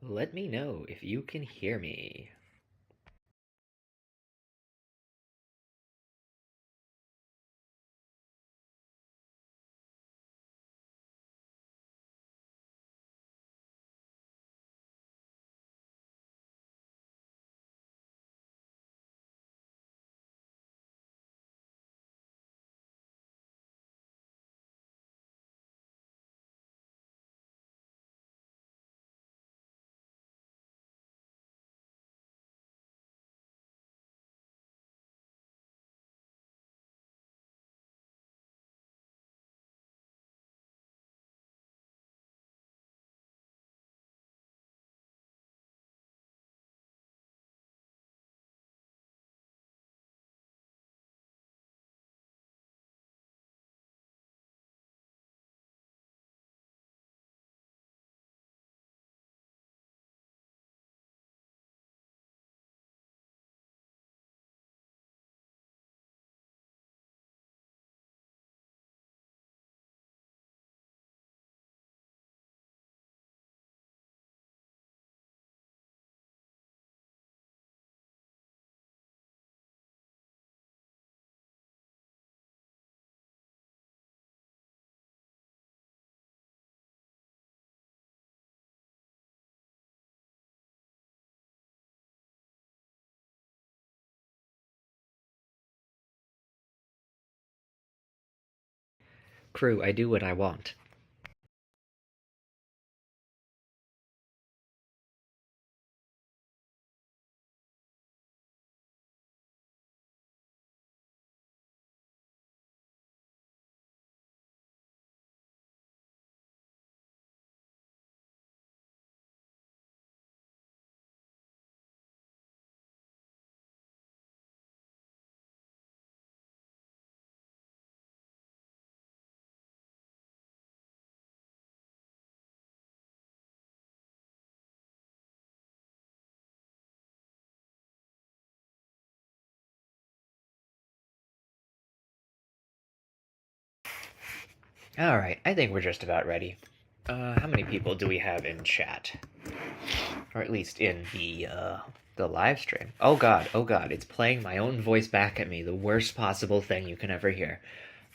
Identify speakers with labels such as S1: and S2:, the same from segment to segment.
S1: Let me know if you can hear me. Crew, I do what I want. Alright, I think we're just about ready. How many people do we have in chat? Or at least in the live stream. Oh god, it's playing my own voice back at me, the worst possible thing you can ever hear.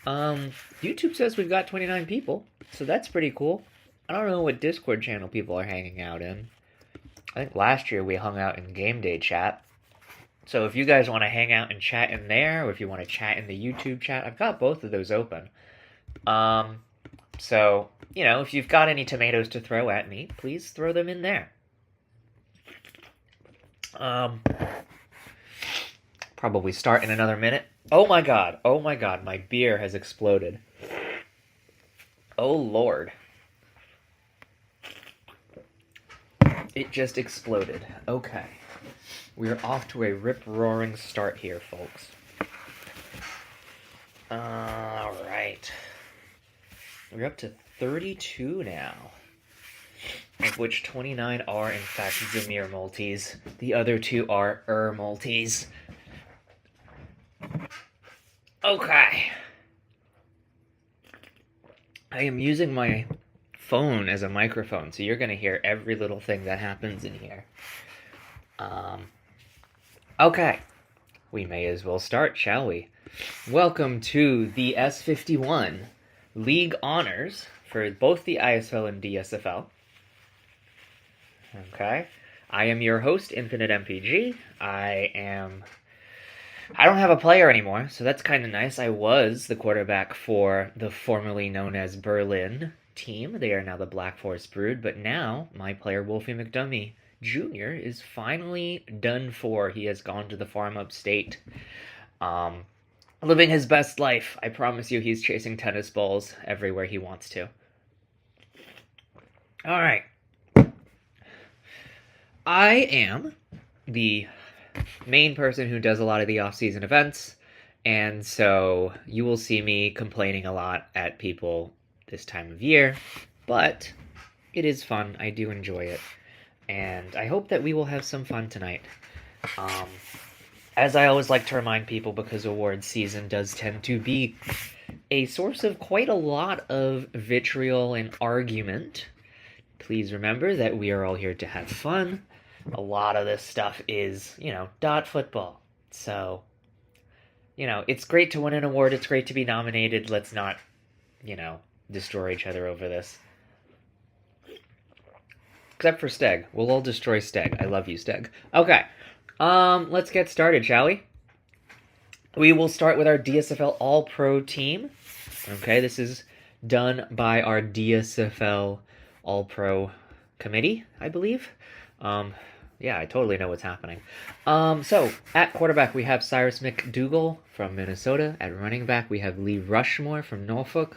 S1: YouTube says we've got 29 people, so that's pretty cool. I don't know what Discord channel people are hanging out in. I think last year we hung out in Game Day chat. So if you guys want to hang out and chat in there, or if you want to chat in the YouTube chat, I've got both of those open. So, if you've got any tomatoes to throw at me, please throw them in there. Probably start in another minute. Oh my god, my beer has exploded. Oh lord. It just exploded. Okay. We're off to a rip-roaring start here, folks. Alright. We're up to 32 now, of which 29 are, in fact, Zamir Maltese. The other two are Maltese. Okay. I am using my phone as a microphone, so you're going to hear every little thing that happens in here. Okay. We may as well start, shall we? Welcome to the S51 League Honors for both the ISL and DSFL. Okay. I am your host, Infinite MPG. I don't have a player anymore, so that's kind of nice. I was the quarterback for the formerly known as Berlin team. They are now the Black Forest Brood, but now my player, Wolfie McDummy Jr., is finally done for. He has gone to the farm upstate. Living his best life. I promise you he's chasing tennis balls everywhere he wants to. Alright. I am the main person who does a lot of the off-season events, and so you will see me complaining a lot at people this time of year, but it is fun. I do enjoy it, and I hope that we will have some fun tonight. As I always like to remind people, because awards season does tend to be a source of quite a lot of vitriol and argument, please remember that we are all here to have fun. A lot of this stuff is, dot football. So, it's great to win an award. It's great to be nominated. Let's not, destroy each other over this. Except for Steg. We'll all destroy Steg. I love you, Steg. Okay. Let's get started, shall we? We will start with our DSFL All-Pro team. Okay, this is done by our DSFL All-Pro committee, I believe. Yeah, I totally know what's happening. So, at quarterback, we have Cyrus McDougal from Minnesota. At running back, we have Lee Rushmore from Norfolk.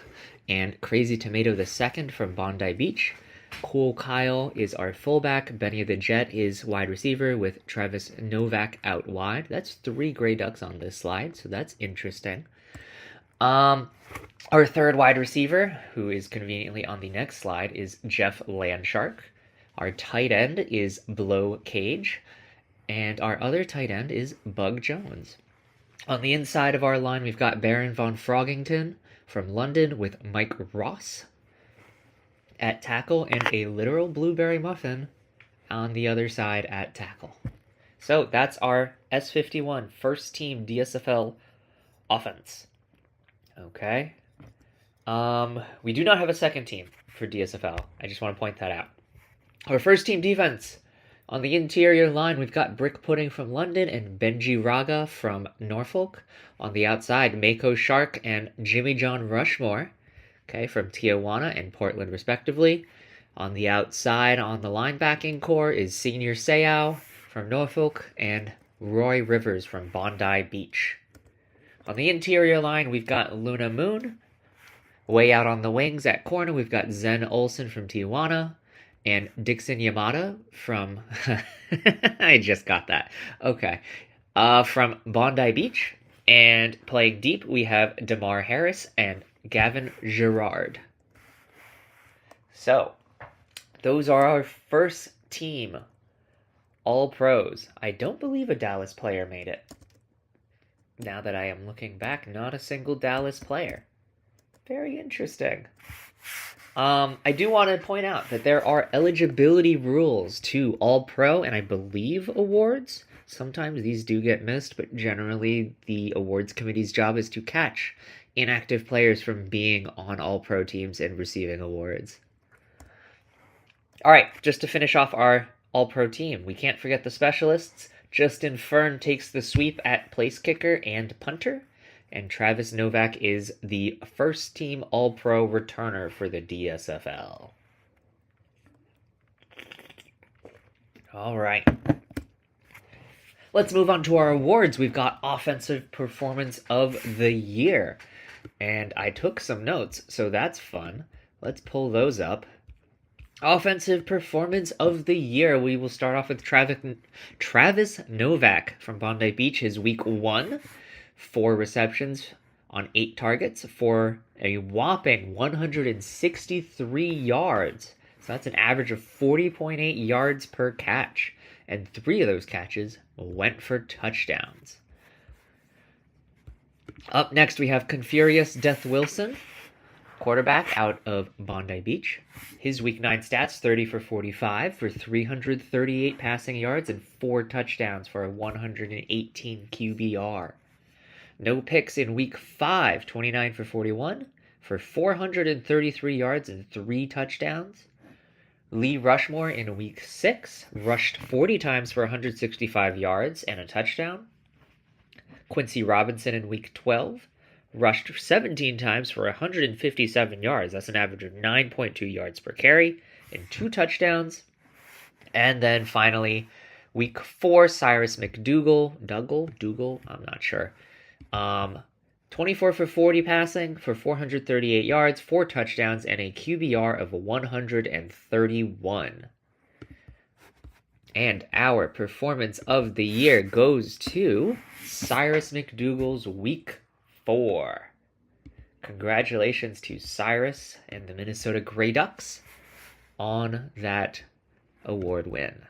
S1: And Crazy Tomato II from Bondi Beach. Cool Kyle is our fullback. Benny the Jet is wide receiver with Travis Novak out wide. That's 3 Gray Ducks on this slide, so that's interesting. Our third wide receiver, who is conveniently on the next slide, is Jeff Landshark. Our tight end is Blow Cage. And our other tight end is Bug Jones. On the inside of our line, we've got Baron von Froggington from London with Mike Ross at tackle, and a literal blueberry muffin on the other side at tackle. So that's our S51 first team DSFL offense. Okay. We do not have a second team for DSFL. I just want to point that out. Our first team defense. On the interior line, we've got Brick Pudding from London and Benji Raga from Norfolk. On the outside, Mako Shark and Jimmy John Rushmore, from Tijuana and Portland, respectively. On the outside, on the linebacking core, is Senior Seau from Norfolk and Roy Rivers from Bondi Beach. On the interior line, we've got Luna Moon. Way out on the wings at corner, we've got Zen Olsen from Tijuana and Dixon Yamada from... I just got that. Okay. From Bondi Beach. And playing deep, we have Damar Harris and Gavin Girard. So, those are our first team All-Pros. I don't believe a Dallas player made it. Now that I am looking back, not a single Dallas player. Very interesting. I do want to point out that there are eligibility rules to All-Pro and I believe awards. Sometimes these do get missed, but generally the awards committee's job is to catch inactive players from being on All-Pro teams and receiving awards. All right, just to finish off our All-Pro team, we can't forget the specialists. Justin Fern takes the sweep at place kicker and punter. And Travis Novak is the first team All-Pro returner for the DSFL. All right. Let's move on to our awards. We've got Offensive Performance of the Year. And I took some notes, so that's fun. Let's pull those up. Offensive Performance of the Year. We will start off with Travis Novak from Bondi Beach, his week 1. 4 receptions on 8 targets for a whopping 163 yards. So that's an average of 40.8 yards per catch. And 3 of those catches went for touchdowns. Up next, we have Confurious Death Wilson, quarterback out of Bondi Beach. His week 9 stats, 30 for 45 for 338 passing yards and 4 touchdowns for a 118 QBR. No picks in week 5, 29 for 41 for 433 yards and 3 touchdowns. Lee Rushmore in week 6 rushed 40 times for 165 yards and a touchdown. Quincy Robinson in week 12 rushed 17 times for 157 yards. That's an average of 9.2 yards per carry and 2 touchdowns. And then finally, week 4, Cyrus McDougal, Dougal, I'm not sure. 24 for 40 passing for 438 yards, 4 touchdowns, and a QBR of 131. And our performance of the year goes to Cyrus McDougal's week 4. Congratulations to Cyrus and the Minnesota Gray Ducks on that award win.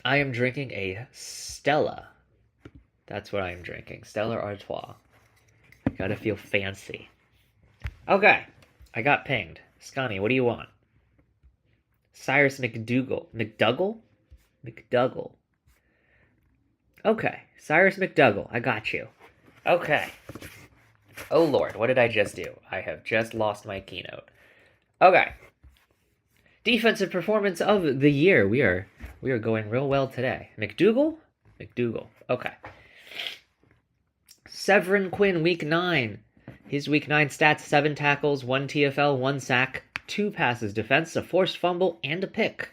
S1: I am drinking a Stella. That's what I am drinking. Stella Artois. Gotta feel fancy. Okay, I got pinged. Scotty, what do you want? Cyrus McDougal. McDougal. Okay, Cyrus McDougal, I got you. Okay. Oh lord, what did I just do? I have just lost my keynote. Okay. Defensive performance of the year. We are going real well today. McDougal? McDougal. Okay. Severin Quinn, week 9. His week 9 stats: 7 tackles, 1 TFL, 1 sack, 2 passes defense, a forced fumble, and a pick.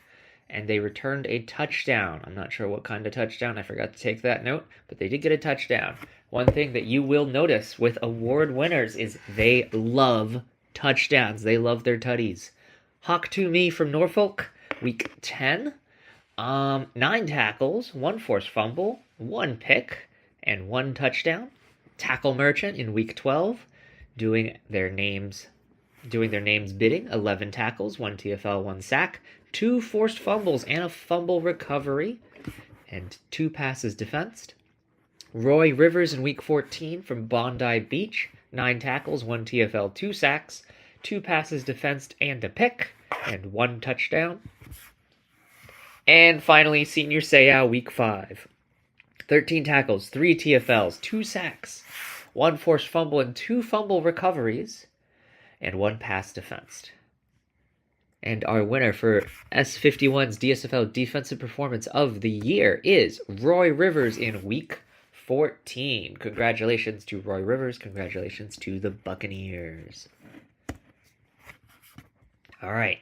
S1: And they returned a touchdown. I'm not sure what kind of touchdown. I forgot to take that note, but they did get a touchdown. One thing that you will notice with award winners is they love touchdowns. They love their tutties. Hawk to me from Norfolk, week 10. 9 tackles, 1 forced fumble, 1 pick, and 1 touchdown. Tackle Merchant in week 12, doing their names bidding. 11 tackles, 1 TFL, 1 sack, 2 forced fumbles, and a fumble recovery, and 2 passes defensed. Roy Rivers in week 14 from Bondi Beach. 9 tackles, 1 TFL, 2 sacks, 2 passes defensed, and a pick, and 1 touchdown. And finally, Senior Seau, week 5. 13 tackles, 3 TFLs, 2 sacks, 1 forced fumble, and 2 fumble recoveries, and 1 pass defensed. And our winner for S51's DSFL Defensive Performance of the Year is Roy Rivers in week 14. Congratulations to Roy Rivers. Congratulations to the Buccaneers. All right.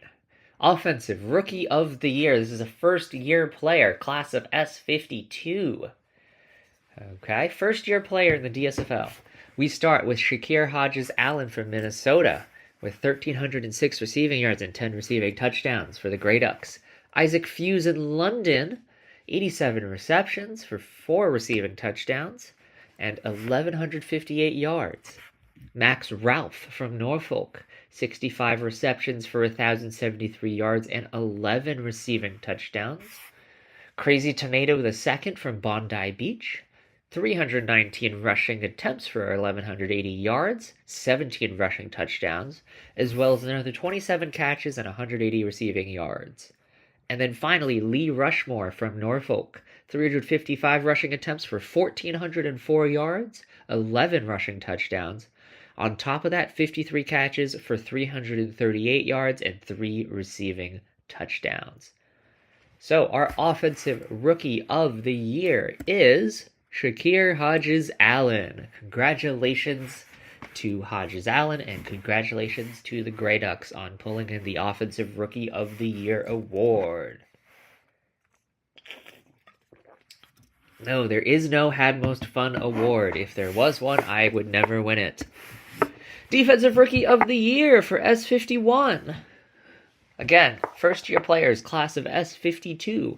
S1: Offensive Rookie of the Year. This is a first-year player, class of S52. Okay, first-year player in the DSFL. We start with Shakir Hodges-Allen from Minnesota with 1,306 receiving yards and 10 receiving touchdowns for the Grey Ducks. Isaac Fuse in London, 87 receptions for 4 receiving touchdowns and 1,158 yards. Max Ralph from Norfolk, 65 receptions for 1,073 yards and 11 receiving touchdowns. Crazy Tomato II from Bondi Beach, 319 rushing attempts for 1,180 yards, 17 rushing touchdowns, as well as another 27 catches and 180 receiving yards. And then finally, Lee Rushmore from Norfolk, 355 rushing attempts for 1,404 yards, 11 rushing touchdowns. On top of that, 53 catches for 338 yards and 3 receiving touchdowns. So our offensive rookie of the year is Shakir Hodges-Allen. Congratulations to Hodges-Allen, and congratulations to the Grey Ducks on pulling in the Offensive Rookie of the Year award. No, there is no Had Most Fun award. If there was one, I would never win it. Defensive Rookie of the Year for S51. Again, first-year players, class of S52.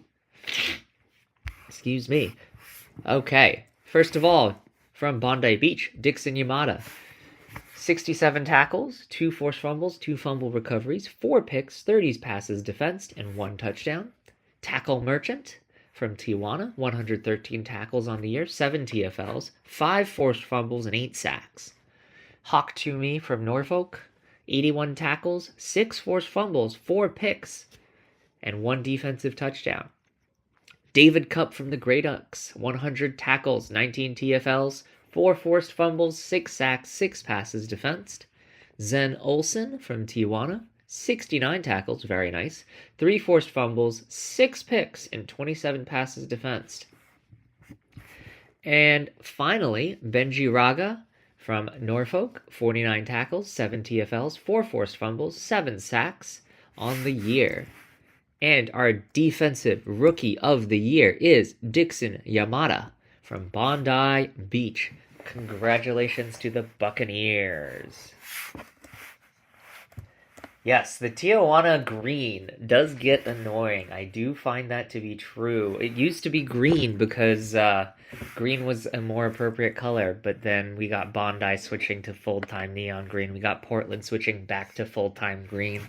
S1: Excuse me. Okay, first of all, from Bondi Beach, Dixon Yamada. 67 tackles, 2 forced fumbles, 2 fumble recoveries, 4 picks, 30 passes defensed, and 1 touchdown. Tackle Merchant from Tijuana, 113 tackles on the year, 7 TFLs, 5 forced fumbles, and 8 sacks. Hawk to me from Norfolk, 81 tackles, 6 forced fumbles, 4 picks, and 1 defensive touchdown. David Cup from the Grey Ducks, 100 tackles, 19 TFLs, 4 forced fumbles, 6 sacks, 6 passes defensed. Zen Olsen from Tijuana, 69 tackles, very nice, 3 forced fumbles, 6 picks, and 27 passes defensed. And finally, Benji Raga from Norfolk, 49 tackles, 7 TFLs, 4 forced fumbles, 7 sacks on the year. And our defensive rookie of the year is Dixon Yamada from Bondi Beach. Congratulations to the Buccaneers. Yes, the Tijuana green does get annoying. I do find that to be true. It used to be green because green was a more appropriate color, but then we got Bondi switching to full-time neon green. We got Portland switching back to full-time green.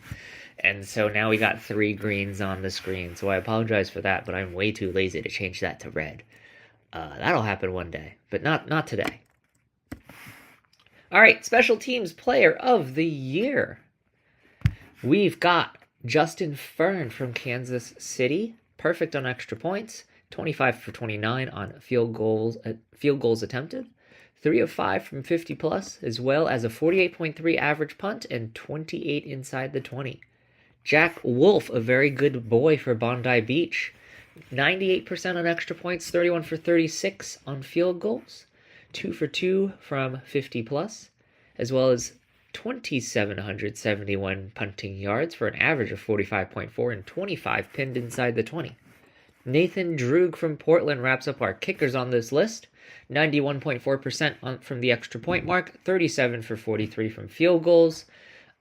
S1: And so now we got 3 greens on the screen. So I apologize for that, but I'm way too lazy to change that to red. That'll happen one day, but not today. All right, special teams player of the year. We've got Justin Fern from Kansas City. Perfect on extra points. 25 for 29 on field goals attempted. 3 of 5 from 50 plus, as well as a 48.3 average punt and 28 inside the 20. Jack Wolf, a very good boy for Bondi Beach. 98% on extra points, 31 for 36 on field goals, 2 for 2 from 50 plus, as well as 2,771 punting yards for an average of 45.4 and 25 pinned inside the 20. Nathan Droog from Portland wraps up our kickers on this list. 91.4% from the extra point mark, 37 for 43 from field goals,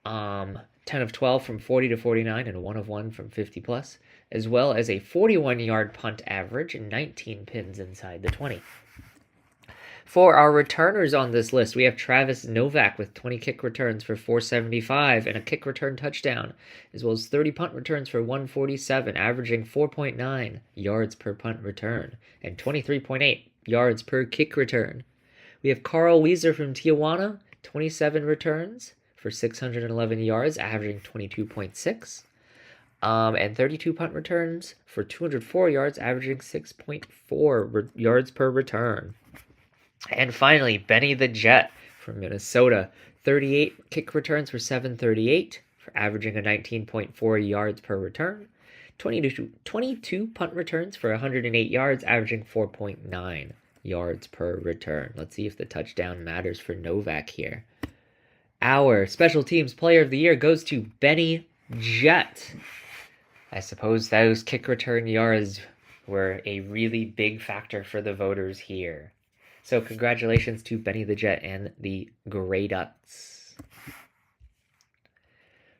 S1: 10 of 12 from 40 to 49, and 1 of 1 from 50 plus, as well as a 41-yard punt average and 19 pins inside the 20. For our returners on this list, we have Travis Novak with 20 kick returns for 475 and a kick return touchdown, as well as 30 punt returns for 147, averaging 4.9 yards per punt return and 23.8 yards per kick return. We have Carl Weiser from Tijuana, 27 returns for 611 yards, averaging 22.6. And 32 punt returns for 204 yards, averaging 6.4 yards per return. And finally, Benny the Jet from Minnesota, 38 kick returns for 738, for averaging a 19.4 yards per return. 22 punt returns for 108 yards, averaging 4.9 yards per return. Let's see if the touchdown matters for Novak here. Our special teams player of the year goes to Benny Jet. I suppose those kick return yards were a really big factor for the voters here. So congratulations to Benny the Jet and the Grey Ducks.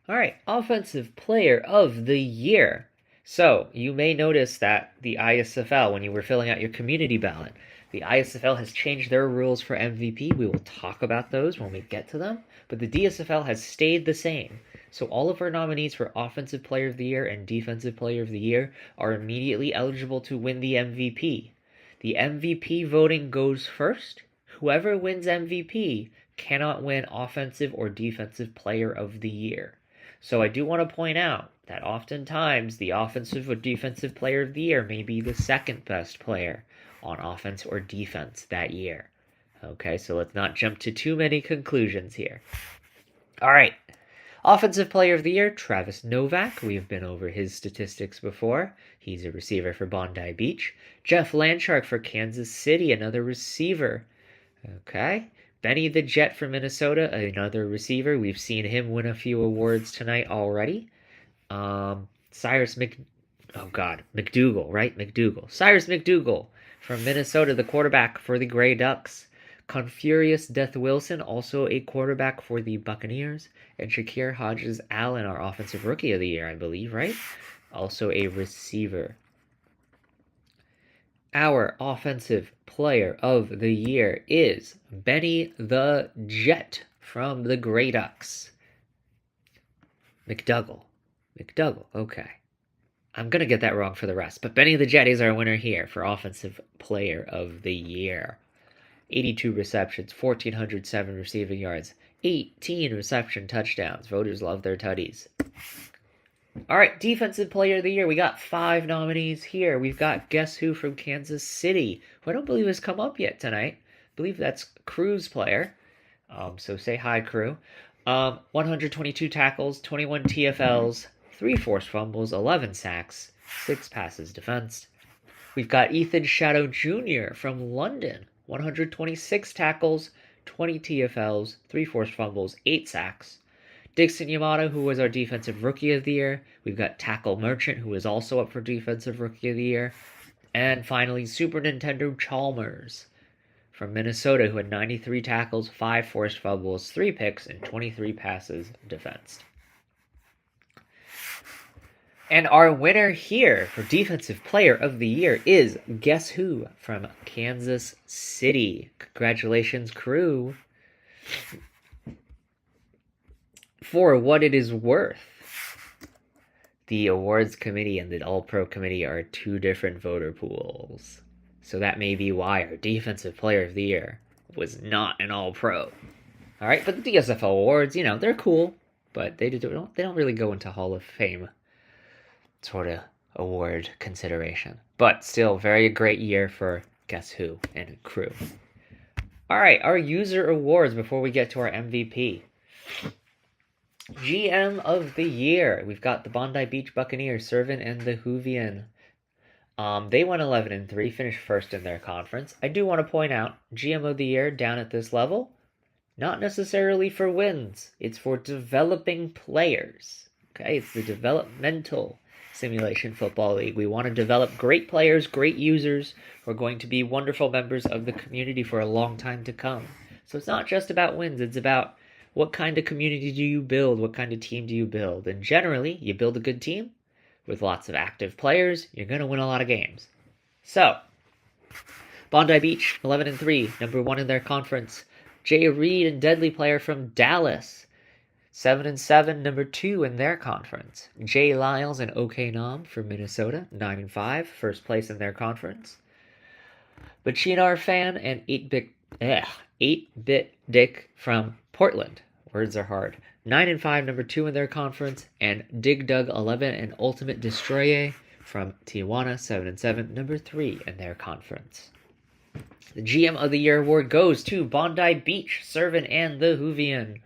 S1: All right, offensive player of the year. So you may notice that the ISFL, when you were filling out your community ballot, the ISFL has changed their rules for MVP. We will talk about those when we get to them. But the DSFL has stayed the same. So all of our nominees for Offensive Player of the Year and Defensive Player of the Year are immediately eligible to win the MVP. The MVP voting goes first. Whoever wins MVP cannot win Offensive or Defensive Player of the Year. So I do want to point out that oftentimes the Offensive or Defensive Player of the Year may be the second best player on offense or defense that year. Okay, so let's not jump to too many conclusions here. All right. Offensive Player of the Year, Travis Novak. We have been over his statistics before. He's a receiver for Bondi Beach. Jeff Landshark for Kansas City, another receiver. Okay. Benny the Jet for Minnesota, another receiver. We've seen him win a few awards tonight already. Cyrus McDougal, right? McDougal. Cyrus McDougal from Minnesota, the quarterback for the Grey Ducks. Confurious Death Wilson, also a quarterback for the Buccaneers. And Shakir Hodges-Allen, our Offensive Rookie of the Year, I believe, right? Also a receiver. Our Offensive Player of the Year is Benny the Jet from the Grey Ducks. McDougal, okay. I'm going to get that wrong for the rest, but Benny the Jet is our winner here for Offensive Player of the Year. 82 receptions, 1,407 receiving yards, 18 reception touchdowns. Voters love their tutties. All right, Defensive Player of the Year. We got 5 nominees here. We've got Guess Who from Kansas City, who I don't believe has come up yet tonight. I believe that's Crew's player. So say hi, Crew. 122 tackles, 21 TFLs, 3 forced fumbles, 11 sacks, 6 passes defensed. We've got Ethan Shadow Jr. from London. 126 tackles, 20 TFLs, 3 forced fumbles, 8 sacks. Dixon Yamato, who was our Defensive Rookie of the Year. We've got Tackle Merchant, who is also up for Defensive Rookie of the Year. And finally, Super Nintendo Chalmers from Minnesota, who had 93 tackles, 5 forced fumbles, 3 picks, and 23 passes defensed. And our winner here for Defensive Player of the Year is Guess Who from Kansas City. Congratulations, Crew. For what it is worth, the awards committee and the All-Pro committee are 2 different voter pools. So that may be why our Defensive Player of the Year was not an All-Pro. All right, but the DSFL awards, you know, they're cool, but they don't really go into Hall of Fame sort of award consideration. But still, very great year for Guess Who and crew. All right, our user awards before we get to our MVP. GM of the year, we've got the Bondi Beach Buccaneers, Servant and the Hoovian. They went 11-3, finished first in their conference. I do want to point out, GM of the year down at this level, not necessarily for wins. It's for developing players. Okay, it's the developmental simulation football league. We want to develop great players, great users who are going to be wonderful members of the community for a long time to come. So it's not just about wins, it's about what kind of community do you build, what kind of team do you build. And generally, you build a good team with lots of active players, you're going to win a lot of games. So, Bondi Beach, 11-3, number 1 in their conference. Jay Reed and Deadly Player from Dallas, 7-7, number 2 in their conference. Jay Lyles and OK Nam from Minnesota, 9-5, first place in their conference. Bachinar Fan and 8-Bit Dick from Portland. Words are hard. 9-5, number 2 in their conference. And Dig Dug 11 and Ultimate Destroyer from Tijuana, 7-7, number 3 in their conference. The GM of the Year award goes to Bondi Beach, Servant and the Hoovian.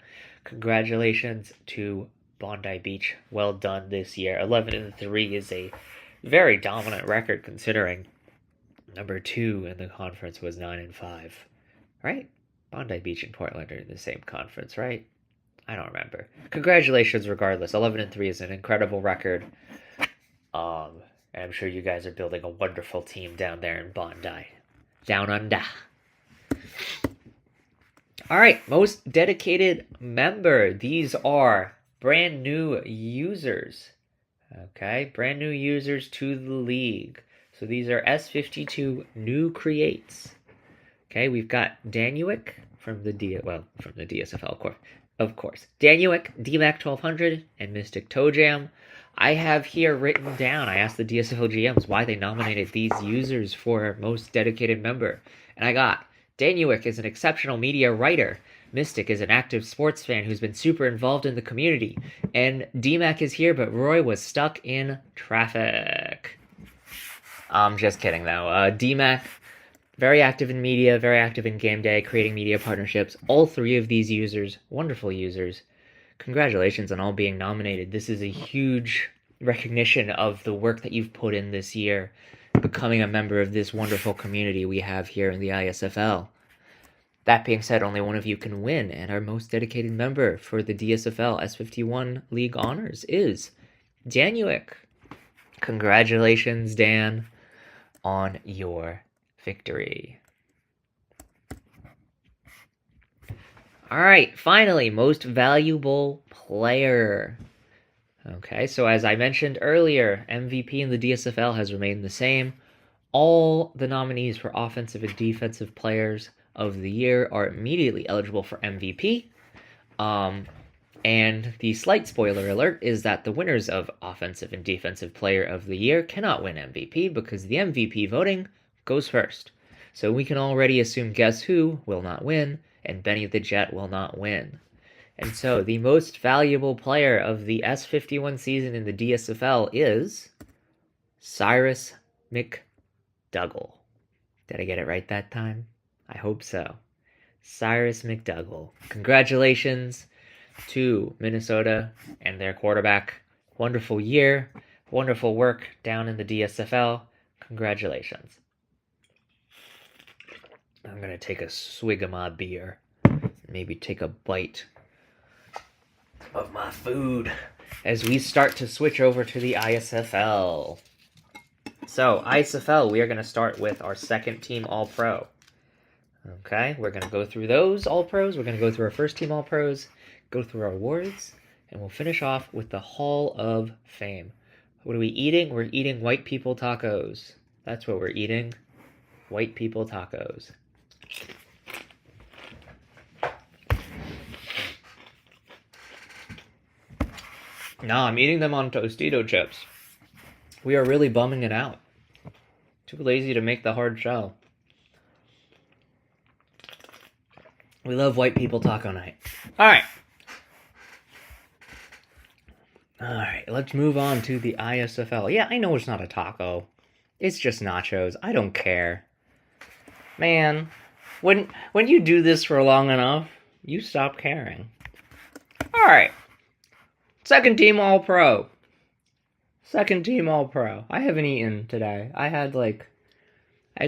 S1: Congratulations to Bondi Beach. Well done this year. 11-3 is a very dominant record considering number 2 in the conference was 9-5. Right? Bondi Beach and Portland are in the same conference, right? I don't remember. Congratulations regardless. 11-3 is an incredible record. And I'm sure you guys are building a wonderful team down there in Bondi. Down under. All right, most dedicated member. These are brand new users. Okay, brand new users to the league. So these are S52 new creates. Okay, we've got Danuik from the DSFL, of course. Danuik, DMAC 1200, and Mystic Toe Jam. I have here written down, I asked the DSFL GMs why they nominated these users for most dedicated member. And I got, Danuik is an exceptional media writer. Mystic is an active sports fan who's been super involved in the community. And DMAC is here, but Roy was stuck in traffic. I'm just kidding, though. DMAC, very active in media, very active in game day, creating media partnerships. All 3 of these users, wonderful users. Congratulations on all being nominated. This is a huge recognition of the work that you've put in this year, becoming a member of this wonderful community we have here in the ISFL. That being said, only one of you can win, and our most dedicated member for the DSFL S51 League Honors is Danuik. Congratulations, Dan, on your victory. All right, finally, most valuable player. Okay, so as I mentioned earlier, MVP in the DSFL has remained the same. All the nominees for offensive and defensive players of the year are immediately eligible for MVP. And the slight spoiler alert is that the winners of offensive and defensive player of the year cannot win MVP because the MVP voting goes first. So we can already assume Guess Who will not win, and Benny the Jet will not win. And so the most valuable player of the S51 season in the DSFL is Cyrus McDougall. Did I get it right that time? I hope so. Cyrus McDougall. Congratulations to Minnesota and their quarterback. Wonderful year. Wonderful work down in the DSFL. Congratulations. I'm going to take a swig of my beer. Maybe take a bite of my food as we start to switch over to the ISFL. So, ISFL, we are going to start with our second team All-Pro. Okay, we're going to go through those All-Pros. We're going to go through our first team All-Pros, go through our awards, and we'll finish off with the Hall of Fame. What are we eating? We're eating white people tacos. That's what we're eating. White people tacos. No, I'm eating them on Tostito chips. We are really bumming it out. Too lazy to make the hard shell. We love white people taco night. Alright. Alright, let's move on to the ISFL. Yeah, I know it's not a taco. It's just nachos. I don't care. Man, when you do this for long enough, you stop caring. Alright. Second team All-Pro. Second team All-Pro. I haven't eaten today. I had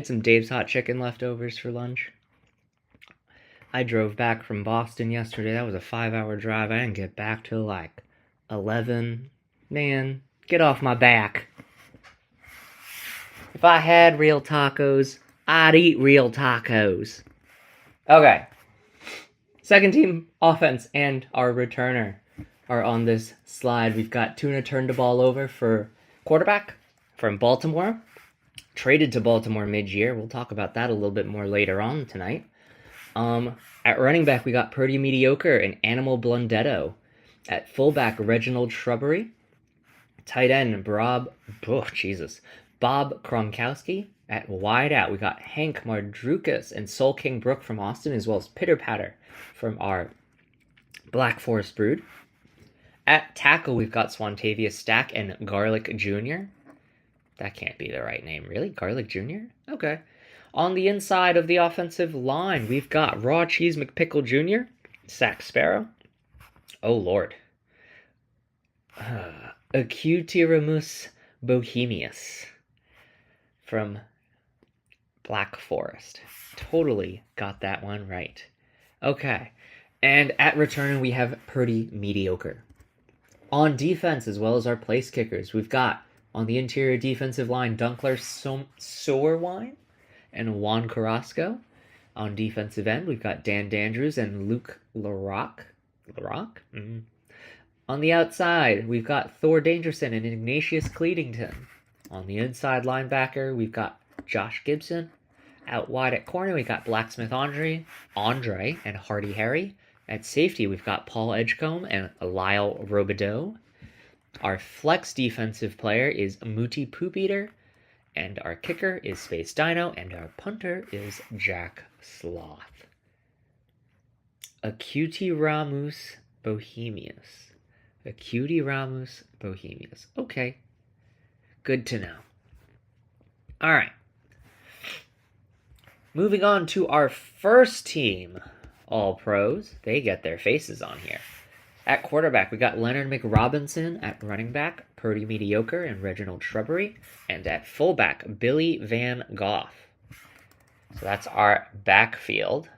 S1: some Dave's Hot Chicken leftovers for lunch. I drove back from Boston yesterday. That was a 5-hour drive. I didn't get back till 11. Man, get off my back. If I had real tacos, I'd eat real tacos. Okay. Second team offense and our returner are on this slide. We've got Tuna turned the ball over for quarterback from Baltimore. Traded to Baltimore mid-year. We'll talk about that a little bit more later on tonight. At running back, we got Pretty Mediocre and Animal Blundetto. At fullback, Reginald Shrubbery. Tight end, Bob Kronkowski. At wideout, we got Hank Mardrukas and Soul King Brook from Austin, as well as Pitter Patter from our Black Forest Brood. At tackle, we've got Swantavia Stack and Garlic Jr. That can't be the right name, really? Garlic Jr.? Okay. On the inside of the offensive line, we've got Raw Cheese McPickle Jr., Sack Sparrow. Oh, Lord. Acutiramus Bohemius from Black Forest. Totally got that one right. Okay. And at return, we have Pretty Mediocre. On defense, as well as our place kickers, we've got on the interior defensive line, Dunkler Sowerwine and Juan Carrasco. On defensive end, we've got Dan Dandrews and Luke LaRock. LaRock? Mm-hmm. On the outside, we've got Thor Dangerson and Ignatius Cleedington. On the inside linebacker, we've got Josh Gibson. Out wide at corner, we've got Blacksmith Andre, and Hardy Harry. At safety, we've got Paul Edgecombe and Lyle Robideau. Our flex defensive player is Muti Poop Eater. And our kicker is Space Dino. And our punter is Jack Sloth. Acutiramus Bohemius. Okay. Good to know. Alright. Moving on to our first team All-Pros. They get their faces on here. At quarterback, we got Leonard McRobinson. At running back, Purdy Mediocre and Reginald Shrubbery. And at fullback, Billy Van Gogh. So that's our backfield.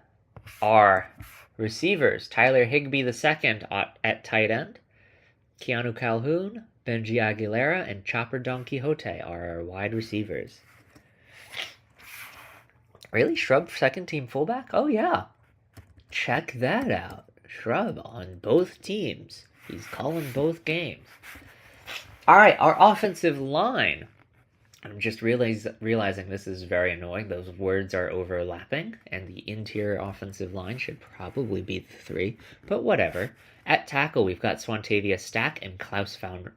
S1: Our receivers, Tyler Higbee II at tight end. Keanu Calhoun, Benji Aguilera, and Chopper Don Quixote are our wide receivers. Really? Shrub second team fullback? Oh, yeah. Check that out. Shrub on both teams. He's calling both games. All right, our offensive line. I'm just realizing this is very annoying. Those words are overlapping, and the interior offensive line should probably be the three, but whatever. At tackle, we've got Swantavia Stack and Klaus von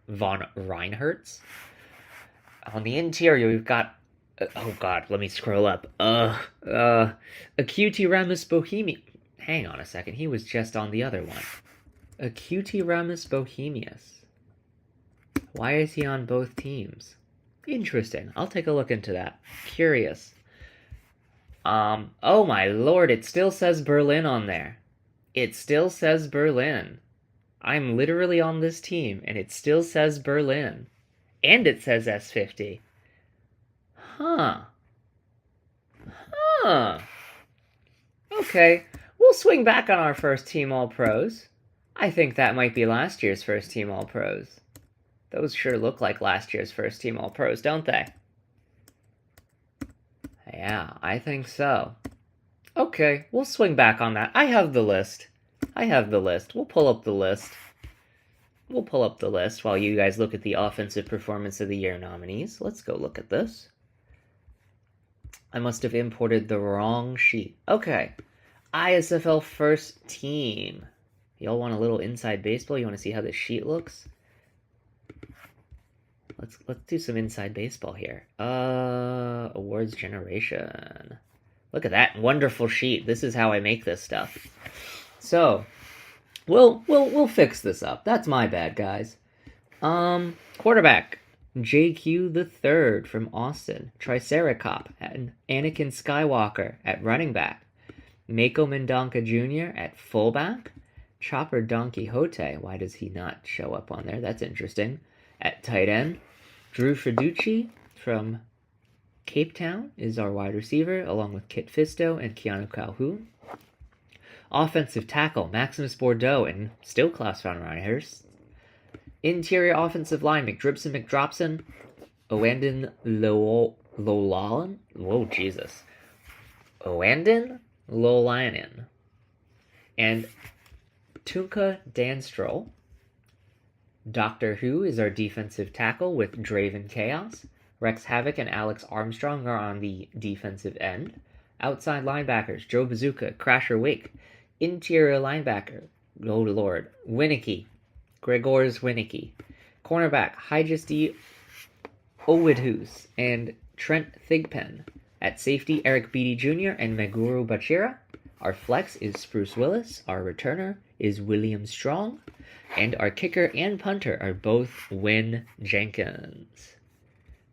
S1: Reinhertz. On the interior, we've got oh god, let me scroll up. Acutiramus Bohemius. Hang on a second, he was just on the other one. Acutiramus Bohemius. Why is he on both teams? Interesting. I'll take a look into that. Curious. Oh my lord, it still says Berlin on there. It still says Berlin. I'm literally on this team, and it still says Berlin. And it says S50. Huh. Okay, we'll swing back on our first team All-Pros. I think that might be last year's first team All-Pros. Those sure look like last year's first team All-Pros, don't they? Yeah, I think so. Okay, we'll swing back on that. I have the list. We'll pull up the list. While you guys look at the Offensive Performance of the Year nominees. Let's go look at this. I must have imported the wrong sheet. Okay. ISFL first team. Y'all want a little inside baseball? You want to see how this sheet looks? Let's do some inside baseball here. Awards generation. Look at that wonderful sheet. This is how I make this stuff. So, we'll fix this up. That's my bad, guys. Quarterback, JQ the Third from Austin. Triceracop and Anakin Skywalker at running back. Mako Mendonca Jr. at fullback. Chopper Don Quixote, why does he not show up on there? That's interesting. At tight end. Drew Fiducci from Cape Town is our wide receiver, along with Kit Fisto and Keanu Calhoun. Offensive tackle, Maximus Bordeaux and still Klaus von Reinhurst. Interior offensive line, McDribson McDropson, Oandon Lolalan. Whoa, Jesus. Oandon Lolanen. And Tunka Danstroll. Doctor Who is our defensive tackle with Draven Chaos. Rex Havoc and Alex Armstrong are on the defensive end. Outside linebackers, Joe Bazooka, Crasher Wake. Interior linebacker, oh lord, Winicky, Gregors Winicky. Cornerback, Hijesti Owidhus and Trent Thigpen. At safety, Eric Beatty Jr. and Meguru Bachira. Our flex is Spruce Willis. Our returner is William Strong. And our kicker and punter are both Win Jenkins.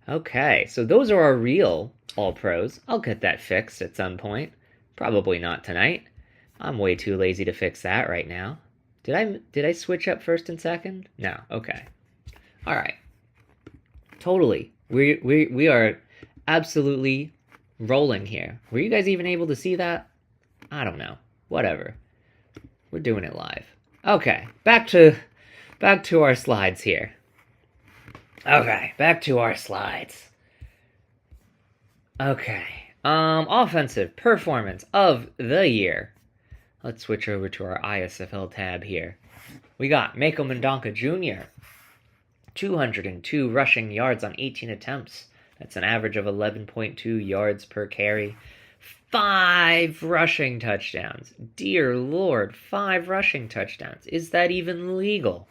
S1: Okay, so those are our real All-Pros. I'll get that fixed at some point. Probably not tonight. I'm way too lazy to fix that right now. Did I switch up first and second? No. Okay. All right. Totally. We are absolutely rolling here. Were you guys even able to see that? I don't know. Whatever. We're doing it live. Okay. Back to our slides here. Okay, back to our slides. Okay. Offensive performance of the year. Let's switch over to our ISFL tab here. We got Mako Mendonca Jr. 202 rushing yards on 18 attempts. That's an average of 11.2 yards per carry. 5 rushing touchdowns. Dear Lord, 5 rushing touchdowns. Is that even legal?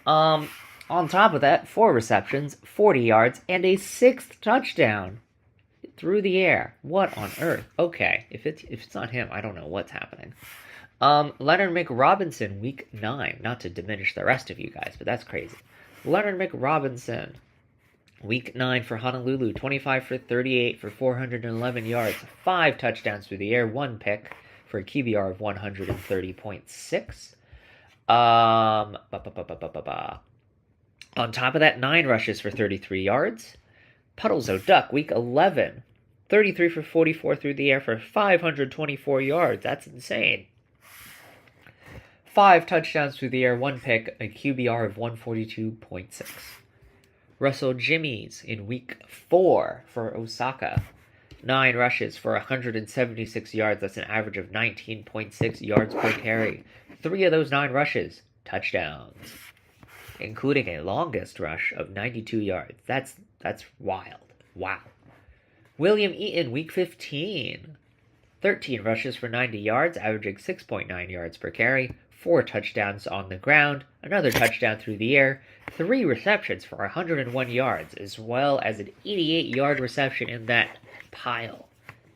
S1: On top of that, 4 receptions, 40 yards, and a 6th touchdown through the air. What on earth? Okay, if it's not him, I don't know what's happening. Leonard McRobinson, week 9. Not to diminish the rest of you guys, but that's crazy. Leonard McRobinson, week 9 for Honolulu, 25 for 38 for 411 yards, 5 touchdowns through the air, 1 pick for a QBR of 130.6. On top of that, 9 rushes for 33 yards. Puddles O'Duck, week 11. 33 for 44 through the air for 524 yards. That's insane. 5 touchdowns through the air, 1 pick, a QBR of 142.6. Russell Jimmies in week 4 for Osaka. 9 rushes for 176 yards. That's an average of 19.6 yards per carry. 3 of those 9 rushes, touchdowns, including a longest rush of 92 yards. That's wild. Wow. William Eaton, week 15. 13 rushes for 90 yards, averaging 6.9 yards per carry. 4 touchdowns on the ground, another touchdown through the air, 3 receptions for 101 yards, as well as an 88-yard reception in that pile.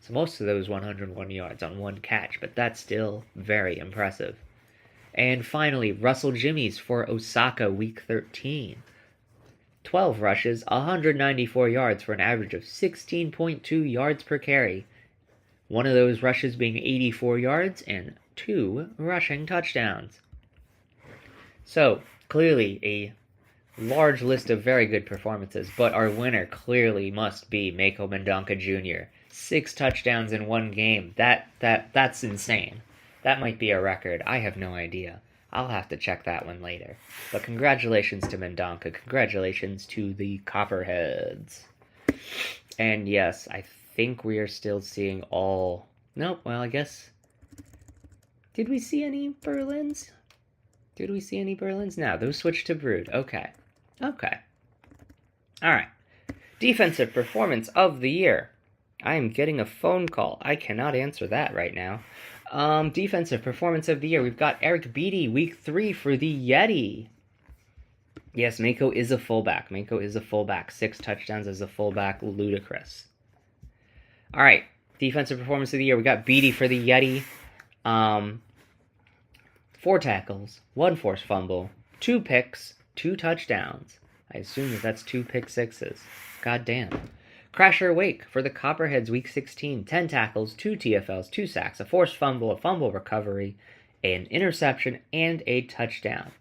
S1: So most of those 101 yards on 1 catch, but that's still very impressive. And finally, Russell Jimmies for Osaka, week 13. 12 rushes, 194 yards for an average of 16.2 yards per carry. One of those rushes being 84 yards and 2 rushing touchdowns. So, clearly a large list of very good performances, but our winner clearly must be Mako Mendonca Jr. 6 touchdowns in 1 game. That's insane. That might be a record. I have no idea. I'll have to check that one later. But congratulations to Mendonca. Congratulations to the Copperheads. And yes, I think we are still seeing all... Nope, well, I guess... Did we see any Berlins? No, those switched to Brood. Okay. Alright. Defensive performance of the year. I am getting a phone call. I cannot answer that right now. Defensive performance of the year. We've got Eric Beatty, week 3 for the Yeti. Yes, Mako is a fullback. 6 touchdowns as a fullback. Ludicrous. Alright. Defensive performance of the year, we got Beatty for the Yeti. 4 tackles, 1 forced fumble, 2 picks, 2 touchdowns. I assume that's 2 pick sixes. God damn. Crasher Wake for the Copperheads Week 16. 10 tackles, 2 TFLs, 2 sacks, a forced fumble, a fumble recovery, an interception, and a touchdown.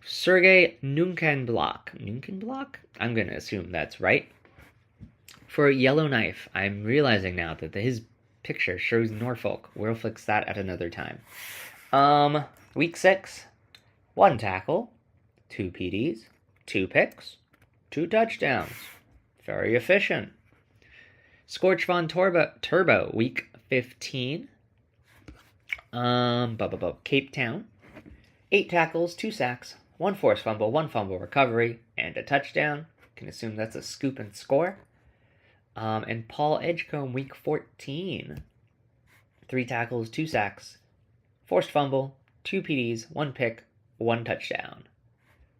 S1: Sergey Nunkenblock? I'm going to assume that's right. For Yellowknife, I'm realizing now that his picture shows Norfolk. We'll fix that at another time. Week 6. 1 tackle, 2 PDs, 2 picks, 2 touchdowns. Very efficient. Scorch Von Turbo, Week 15. Cape Town. 8 tackles, 2 sacks, 1 forced fumble, 1 fumble recovery, and a touchdown. Can assume that's a scoop and score. And Paul Edgecombe, Week 14. 3 tackles, 2 sacks, forced fumble, 2 PDs, 1 pick, 1 touchdown.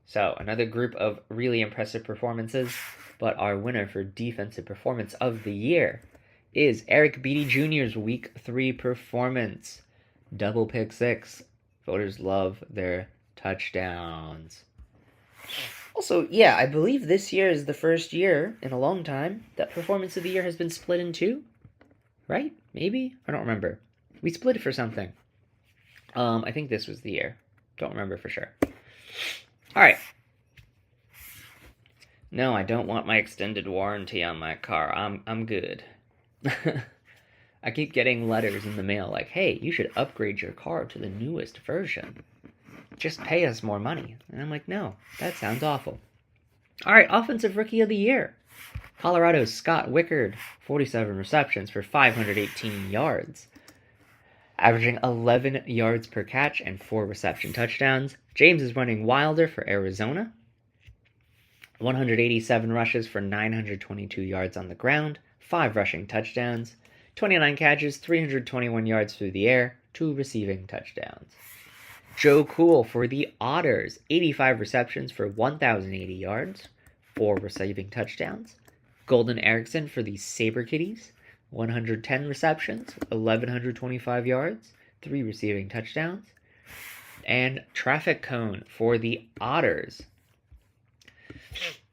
S1: So, another group of really impressive performances, but our winner for Defensive Performance of the Year is Eric Beatty Jr.'s Week 3 performance. Double pick 6. Voters love their touchdowns. Also, yeah, I believe this year is the first year in a long time that Performance of the Year has been split in 2. Right? Maybe? I don't remember. We split it for something. I think this was the year. Don't remember for sure. Alright. No, I don't want my extended warranty on my car. I'm good. I keep getting letters in the mail like, hey, you should upgrade your car to the newest version. Just pay us more money. And I'm like, no, that sounds awful. Alright, Offensive Rookie of the Year. Colorado's Scott Wickard, 47 receptions for 518 yards. Averaging 11 yards per catch and 4 reception touchdowns. James is running Wilder for Arizona. 187 rushes for 922 yards on the ground. 5 rushing touchdowns. 29 catches, 321 yards through the air. 2 receiving touchdowns. Joe Cool for the Otters. 85 receptions for 1,080 yards. 4 receiving touchdowns. Golden Erickson for the Saber Kitties. 110 receptions, 1,125 yards, 3 receiving touchdowns. And Traffic Cone for the Otters.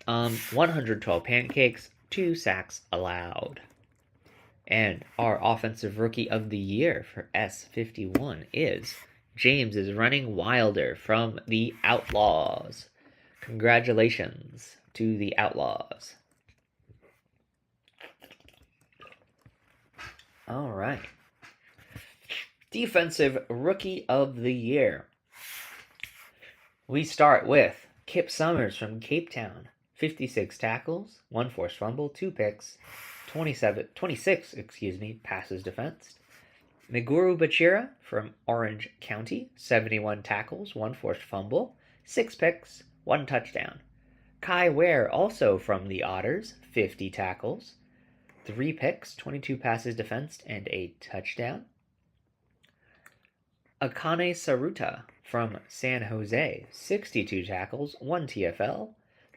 S1: 112 pancakes, 2 sacks allowed. And our Offensive Rookie of the Year for S51 is James is running Wilder from the Outlaws. Congratulations to the Outlaws. All right. Defensive Rookie of the Year. We start with Kip Summers from Cape Town. 56 tackles, 1 forced fumble, 2 picks, 26 passes defensed. Meguru Bachira from Orange County. 71 tackles, 1 forced fumble, 6 picks, 1 touchdown. Kai Ware, also from the Otters. 50 tackles, 3 picks, 22 passes defensed, and a touchdown. Akane Saruta from San Jose. 62 tackles, 1 TFL,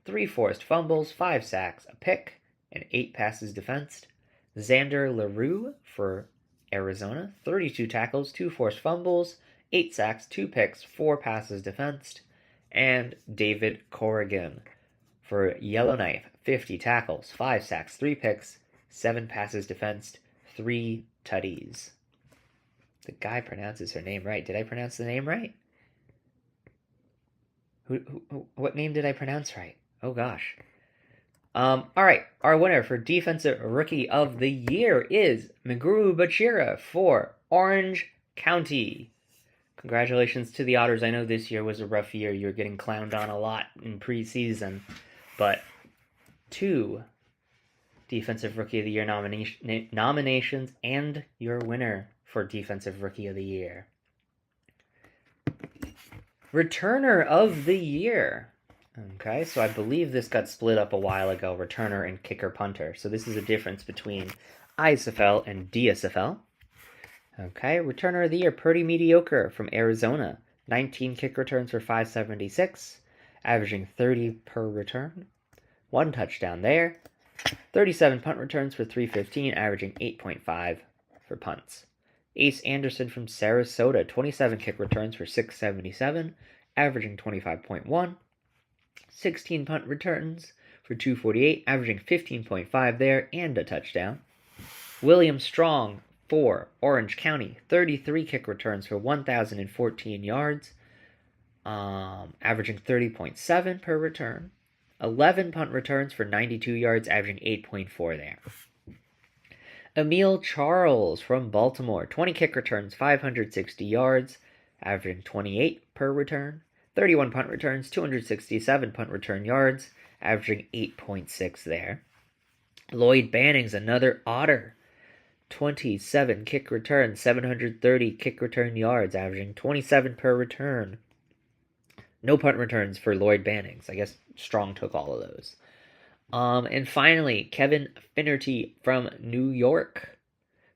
S1: 3 forced fumbles, 5 sacks, a pick, and 8 passes defensed. Xander LaRue for Arizona. 32 tackles, 2 forced fumbles, 8 sacks, 2 picks, 4 passes defensed. And David Corrigan for Yellowknife. 50 tackles, 5 sacks, 3 picks, 7 passes defensed, 3 tutties. The guy pronounces her name right. Did I pronounce the name right? What name did I pronounce right? Oh gosh. Alright, our winner for Defensive Rookie of the Year is Meguru Bachira for Orange County. Congratulations to the Otters. I know this year was a rough year. You were getting clowned on a lot in preseason, but 2 Defensive Rookie of the Year nominations and your winner for Defensive Rookie of the Year. Returner of the Year. Okay, so I believe this got split up a while ago, returner and kicker punter. So this is a difference between ISFL and DSFL. Okay, returner of the year, Purdy Mediocre from Arizona. 19 kick returns for 576, averaging 30 per return. 1 touchdown there. 37 punt returns for 315, averaging 8.5 for punts. Ace Anderson from Sarasota, 27 kick returns for 677, averaging 25.1. 16 punt returns for 248, averaging 15.5 there and a touchdown. William Strong for Orange County, 33 kick returns for 1,014 yards, averaging 30.7 per return. 11 punt returns for 92 yards, averaging 8.4 there. Emil Charles from Baltimore, 20 kick returns, 560 yards, averaging 28 per return. 31 punt returns, 267 punt return yards, averaging 8.6 there. Lloyd Banning's another Otter, 27 kick returns, 730 kick return yards, averaging 27 per return. No punt returns for Lloyd Banning's. I guess Strong took all of those. And finally, Kevin Finnerty from New York.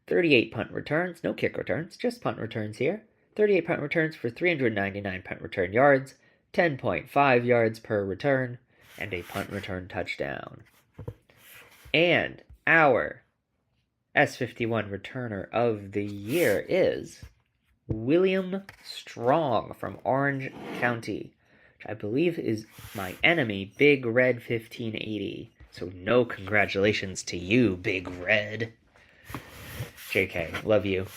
S1: 38 punt returns, no kick returns, just punt returns here. 38 punt returns for 399 punt return yards, 10.5 yards per return, and a punt return touchdown. And our S51 returner of the year is William Strong from Orange County, which I believe is my enemy, Big Red 1580. So no congratulations to you, Big Red. JK, love you.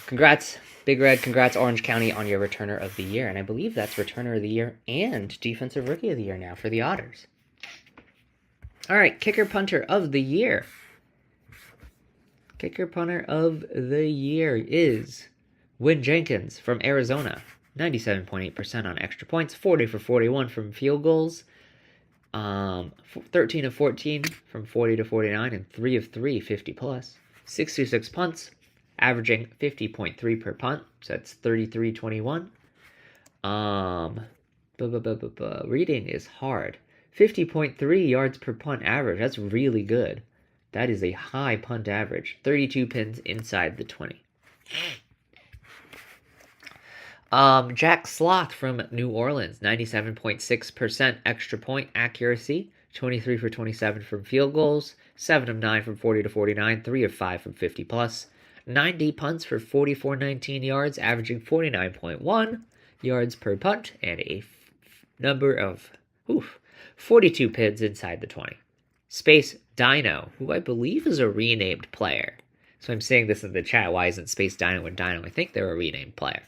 S1: Congrats, Big Red. Congrats, Orange County, on your returner of the year. And I believe that's returner of the year and defensive rookie of the year now for the Otters. All right, kicker punter of the year. Kicker punter of the year is Win Jenkins from Arizona. 97.8% on extra points, 40 for 41 from field goals, 13 of 14 from 40 to 49, and 3 of 3, 50 plus. 66 punts, averaging 50.3 per punt, so that's 33.21. Reading is hard. 50.3 yards per punt average, that's really good. That is a high punt average. 32 pins inside the 20. Jack Sloth from New Orleans, 97.6% extra point accuracy, 23 for 27 from field goals, 7 of 9 from 40 to 49, 3 of 5 from 50 plus, 90 punts for 44.19 yards, averaging 49.1 yards per punt, and a number of 42 pins inside the 20. Space Dino, who I believe is a renamed player. So I'm saying this in the chat. Why isn't Space Dino and Dino? I think they're a renamed player.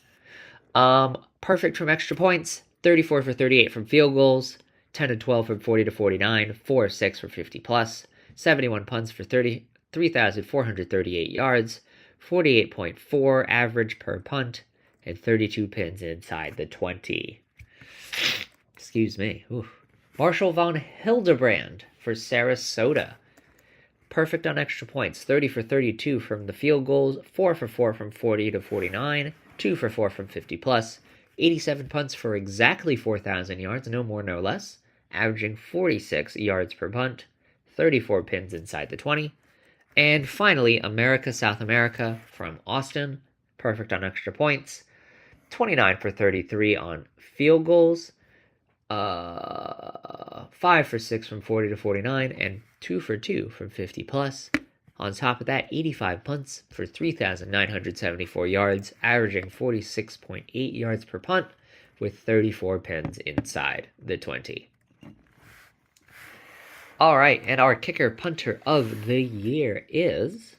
S1: Perfect from extra points, 34 for 38 from field goals, 10 of 12 from 40 to 49, 4 of 6 for 50 plus, 71 punts for 3,438 yards, 48.4 average per punt, and 32 pins inside the 20. Excuse me. Marshall von Hildebrand for Sarasota. Perfect on extra points, 30 for 32 from the field goals, 4 for 4 from 40 to 49, 2 for 4 from 50 plus, 87 punts for exactly 4,000 yards, no more, no less, averaging 46 yards per punt, 34 pins inside the 20. And finally, America South America from Austin, perfect on extra points, 29 for 33 on field goals, 5 for 6 from 40 to 49, and 2 for 2 from 50 plus. On top of that, 85 punts for 3,974 yards, averaging 46.8 yards per punt, with 34 pins inside the 20. All right, and our kicker punter of the year is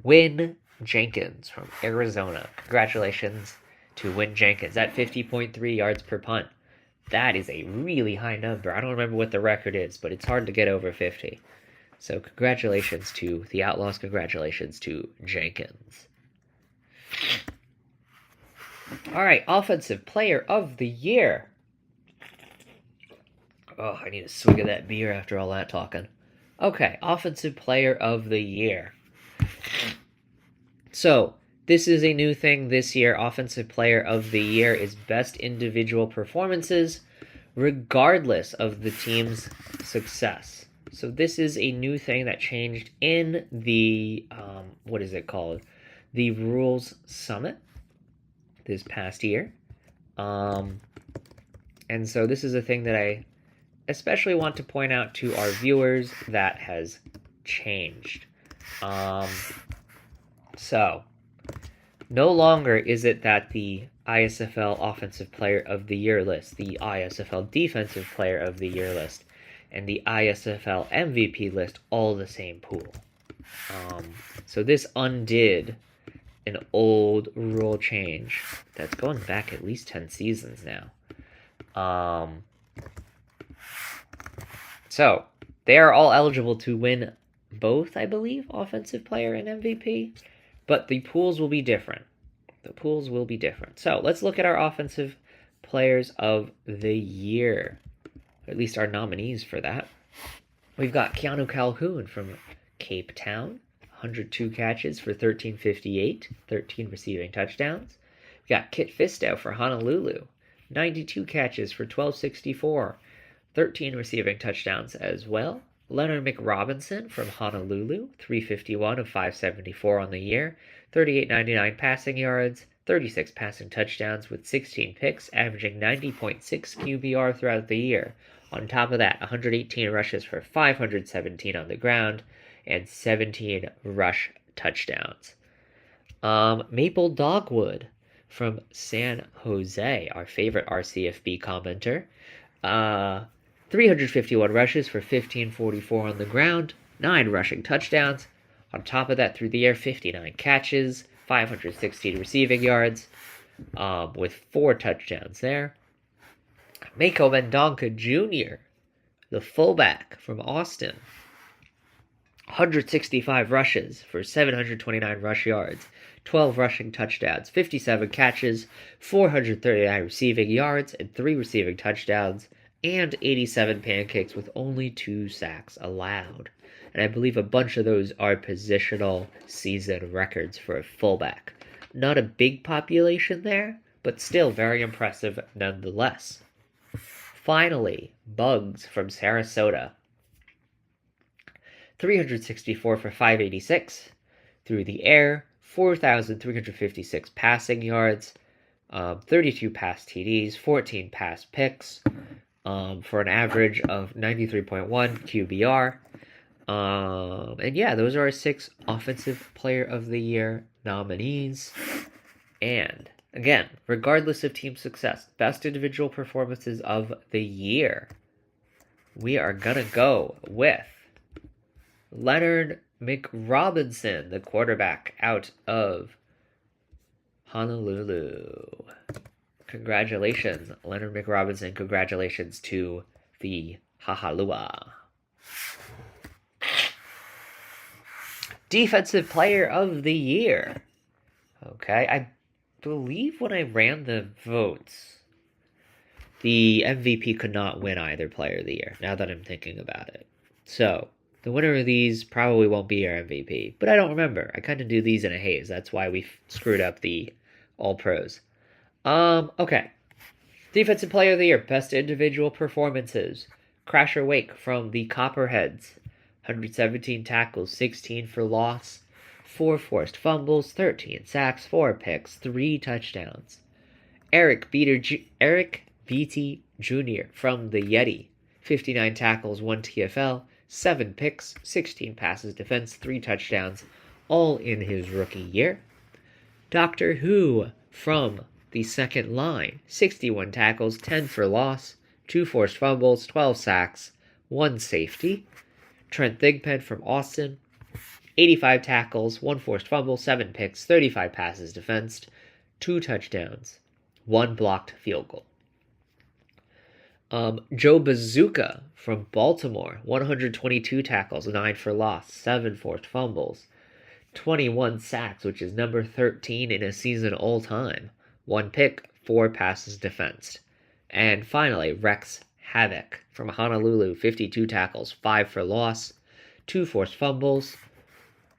S1: Win Jenkins from Arizona. Congratulations to Win Jenkins at 50.3 yards per punt. That is a really high number. I don't remember what the record is, but it's hard to get over 50. So congratulations to the Outlaws. Congratulations to Jenkins. All right, Offensive Player of the Year. Oh, I need a swig of that beer after all that talking. Okay, Offensive Player of the Year. So, this is a new thing this year. Offensive Player of the Year is best individual performances, regardless of the team's success. So this is a new thing that changed in the, what is it called? The Rules Summit this past year. And so this is a thing that I especially want to point out to our viewers that has changed. So, no longer is it that the ISFL Offensive Player of the Year list, the ISFL Defensive Player of the Year list, and the ISFL MVP list all the same pool. So this undid an old rule change that's going back at least 10 seasons now. So they are all eligible to win both, I believe, Offensive Player and MVP, but the pools will be different. So let's look at our Offensive Players of the Year, or at least our nominees for that. We've got Keanu Calhoun from Cape Town, 102 catches for 1358, 13 receiving touchdowns. We got Kit Fisto for Honolulu, 92 catches for 1264, 13 receiving touchdowns as well. Leonard McRobinson from Honolulu, 351 of 574 on the year, 38.99 passing yards, 36 passing touchdowns with 16 picks, averaging 90.6 QBR throughout the year. On top of that, 118 rushes for 517 on the ground and 17 rush touchdowns. Maple Dogwood from San Jose, our favorite RCFB commenter. 351 rushes for 1544 on the ground, 9 rushing touchdowns. On top of that, through the air, 59 catches, 516 receiving yards, with 4 touchdowns there. Mako Mendonca Jr., the fullback from Austin, 165 rushes for 729 rush yards, 12 rushing touchdowns, 57 catches, 439 receiving yards, and 3 receiving touchdowns, and 87 pancakes with only 2 sacks allowed. And I believe a bunch of those are positional season records for a fullback. Not a big population there, but still very impressive nonetheless. Finally, Bugs from Sarasota. 364 for 586. Through the air, 4,356 passing yards, 32 pass TDs, 14 pass picks, for an average of 93.1 QBR. And yeah, those are our 6 Offensive Player of the Year nominees. And again, regardless of team success, best individual performances of the year, we are gonna go with Leonard McRobinson, the quarterback out of Honolulu. Congratulations, Leonard McRobinson. Congratulations to the Hahalua. Defensive Player of the Year. Okay, I believe when I ran the votes, the MVP could not win either Player of the Year, now that I'm thinking about it. So, the winner of these probably won't be our MVP, but I don't remember. I kind of do these in a haze. That's why we screwed up the All-Pros. Okay. Defensive Player of the Year, best individual performances. Crasher Wake from the Copperheads. 117 tackles, 16 for loss, 4 forced fumbles, 13 sacks, 4 picks, 3 touchdowns. Eric Beatty Jr. from the Yeti. 59 tackles, 1 TFL, 7 picks, 16 passes defense, 3 touchdowns, all in his rookie year. Doctor Who from the second line. 61 tackles, 10 for loss, 2 forced fumbles, 12 sacks, 1 safety. Trent Thigpen from Austin. 85 tackles, 1 forced fumble, 7 picks, 35 passes defensed, 2 touchdowns, 1 blocked field goal. Joe Bazooka from Baltimore. 122 tackles, 9 for loss, 7 forced fumbles, 21 sacks, which is number 13 in a season all time. 1 pick, 4 passes defensed. And finally, Rex Havoc from Honolulu. 52 tackles, 5 for loss, 2 forced fumbles,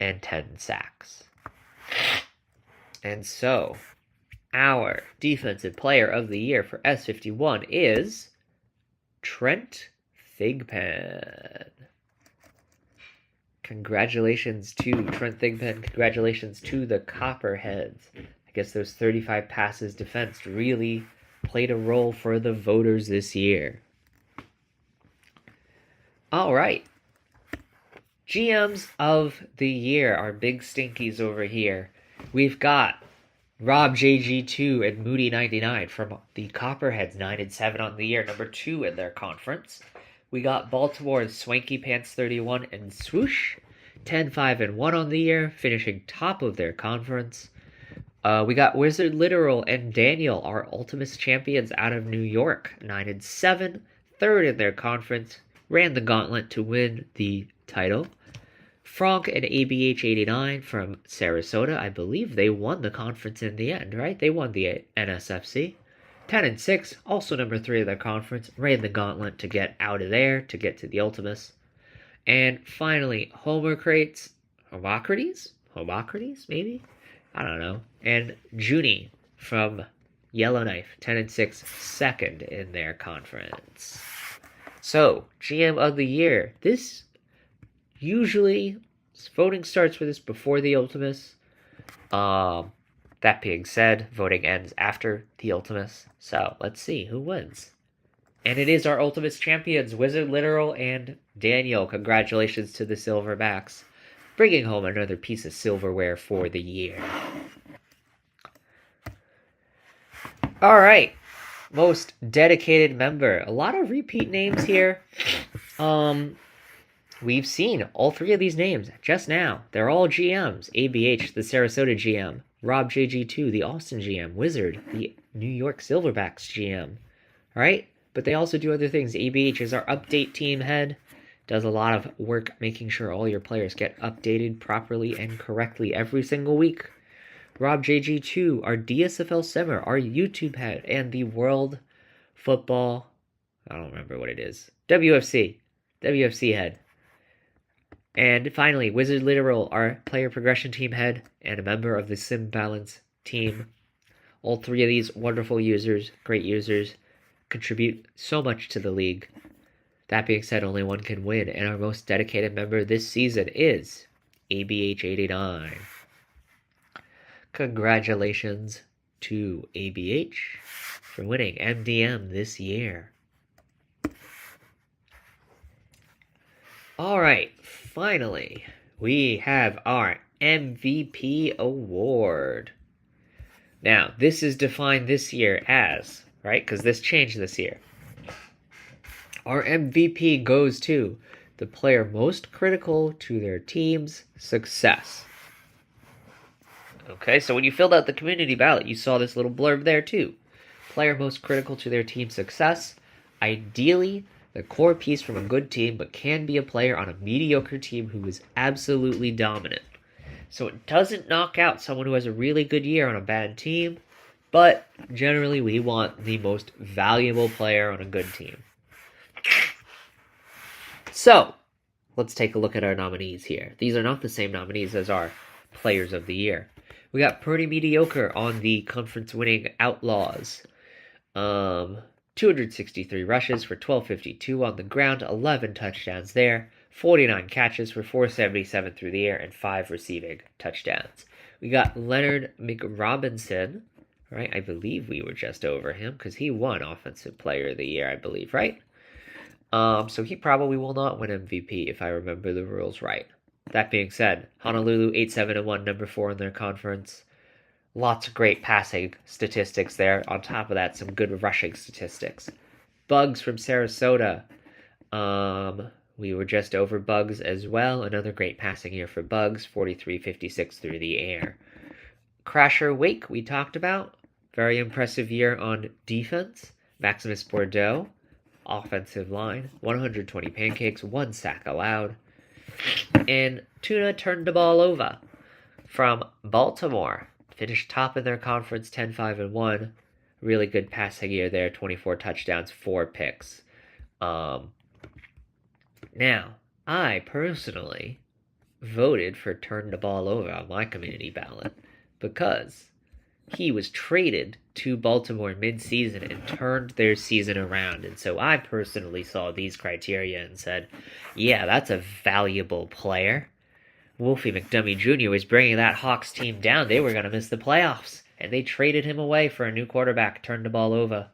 S1: and 10 sacks. And so, our Defensive Player of the Year for S51 is Trent Thigpen. Congratulations to Trent Thigpen. Congratulations to the Copperheads. I guess those 35 passes defensed really played a role for the voters this year. All right. GMs of the year, our big stinkies over here. We've got Rob JG2 and Moody99 from the Copperheads, 9-7 on the year, number 2 in their conference. We got Baltimore's Swanky Pants 31 and Swoosh, 10-5-1 on the year, finishing top of their conference. We got Wizard Literal and Daniel, our Ultimates champions out of New York, 9-7, third in their conference, ran the gauntlet to win the title. Frank and ABH89 from Sarasota, I believe they won the conference in the end, right? They won the NSFC. 10-6, also number 3 of their conference, ran the gauntlet to get out of there, to get to the Ultimates. And finally, Homocrates, maybe? I don't know. And Junie from Yellowknife, 10-6, second in their conference. So, GM of the year. This usually voting starts for this before the Ultimates. That being said, voting ends after the Ultimates. So, let's see who wins. And it is our Ultimates champions, Wizard Literal and Daniel. Congratulations to the Silverbacks, bringing home another piece of silverware for the year. All right, most dedicated member. A lot of repeat names here. We've seen all 3 of these names just now. They're all GMs. ABH, the Sarasota GM. Rob JG2, the Austin GM. Wizard, the New York Silverbacks GM. All right? But they also do other things. ABH is our update team head. Does a lot of work making sure all your players get updated properly and correctly every single week. Rob JG2, our DSFL Simmer, our YouTube head, and the World Football, I don't remember what it is, WFC head. And finally, Wizard Literal, our player progression team head, and a member of the Sim Balance team. All 3 of these wonderful users, great users, contribute so much to the league. That being said, only one can win, and our most dedicated member this season is ABH89. Congratulations to ABH for winning MDM this year. Alright, finally, we have our MVP award. Now, this is defined this year as, right, because this changed this year. Our MVP goes to the player most critical to their team's success. Okay, so when you filled out the community ballot, you saw this little blurb there too. Player most critical to their team's success. Ideally, the core piece from a good team, but can be a player on a mediocre team who is absolutely dominant. So it doesn't knock out someone who has a really good year on a bad team, but generally we want the most valuable player on a good team. So, let's take a look at our nominees here. These are not the same nominees as our players of the year. We got pretty mediocre on the conference-winning Outlaws. 263 rushes for 1252 on the ground, 11 touchdowns there, 49 catches for 477 through the air, and 5 receiving touchdowns. We got Leonard McRobinson, right? I believe we were just over him because he won Offensive Player of the Year, I believe, right? So he probably will not win MVP if I remember the rules right. That being said, Honolulu 8-7-1, number 4 in their conference. Lots of great passing statistics there. On top of that, some good rushing statistics. Bugs from Sarasota. We were just over Bugs as well. Another great passing year for Bugs, 43-56 through the air. Crasher Wake, we talked about. Very impressive year on defense. Maximus Bordeaux, offensive line, 120 pancakes, 1 sack allowed. And Tuna turned the ball over from Baltimore. Finished top in their conference, 10-5-1. Really good passing year there, 24 touchdowns, 4 picks. Now, I personally voted for Turn the Ball Over on my community ballot because he was traded to Baltimore mid-season and turned their season around. And so I personally saw these criteria and said, yeah, that's a valuable player. Wolfie McDummy Jr. was bringing that Hawks team down. They were going to miss the playoffs. And they traded him away for a new quarterback, turned the ball over.